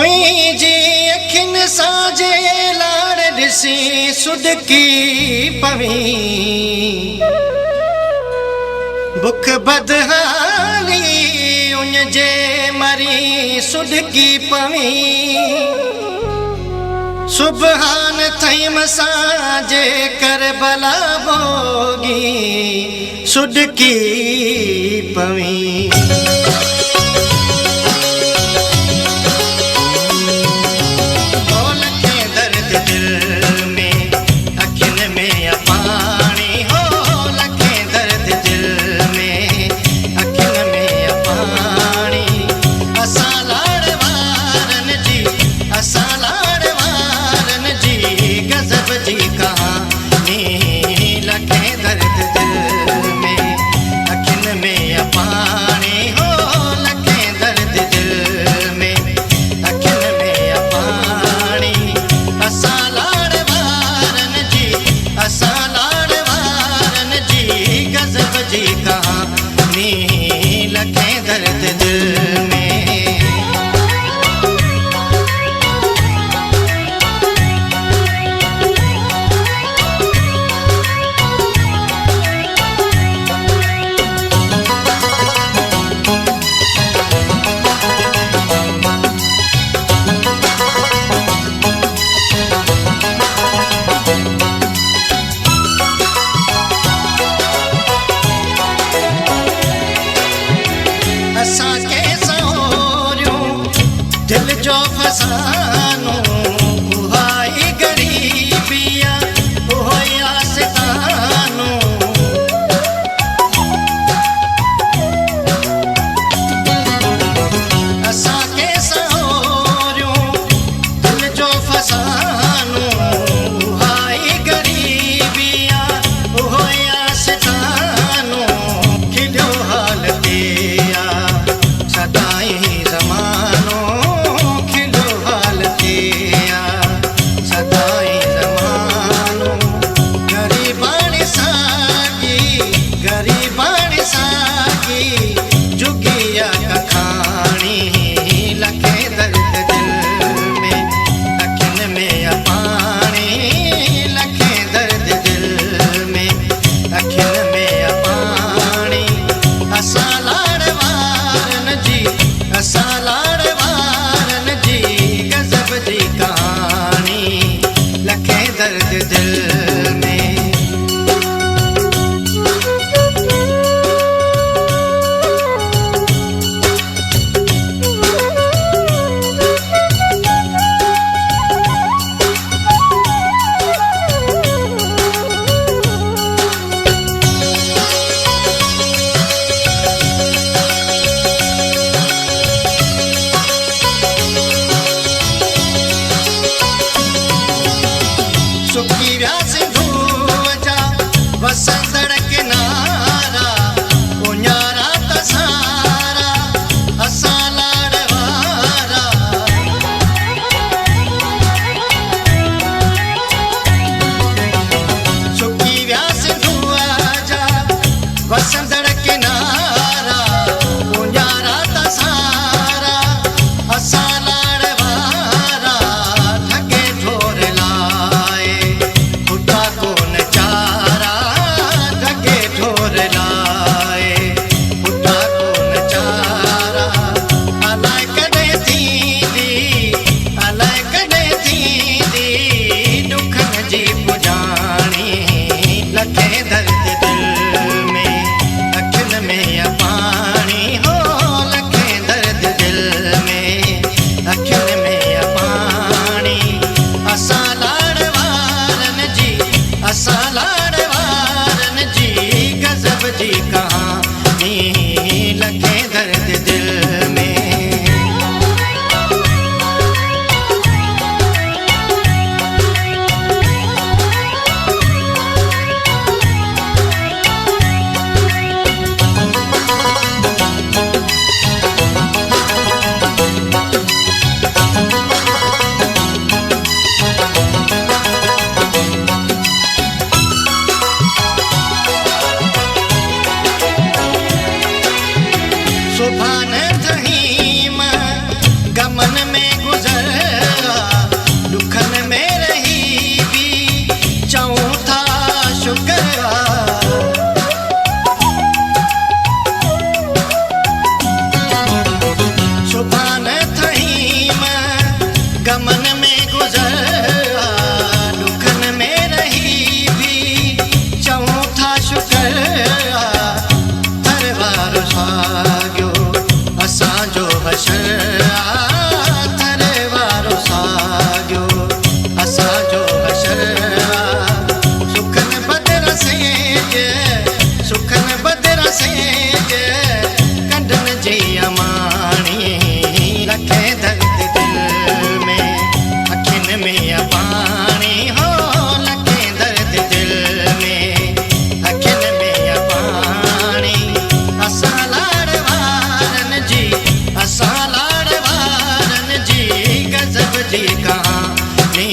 मुंहिंजी अखियुनि सां जे लाड़ ॾिसी सुदकी पवी बुख बदहाली उन जे मरी सुदकी पवी सुबहान थईम सां जे करबला भोगी सुदकी पवी दिल जो फसानो उहाई गरीबिया उहाई आसतानो असां के सहोरियो दिल जो फसानो उहाई गरीबिया उहाई आसतानो खिलियो हाल दिया सदाई ज़मानो वसंदड़ किनारा उन्यारा तसारा असां लाड़ वारा सुकी विया सिंधुआ जा वसंदड़ किनारा उन्यारा तसारा असां लाड़ वारा ठगे ठोर लाए खुदा कोन चारा सुभान जहीम गमन में गुजर वारो साॻियो असांजो हशर आथर वारो साॻियो असांजो हशर सुखन बदिर सेज सुखन बदिर सेज कंडन जी अमाणी रखे दर्द दिल में अखियुनि में पाणी हो लखे दर्द दिल में अखियुनि में पाणी असां लाड़ वारनि जी असां लाड़ वारनि जी गज़ब जी कहानी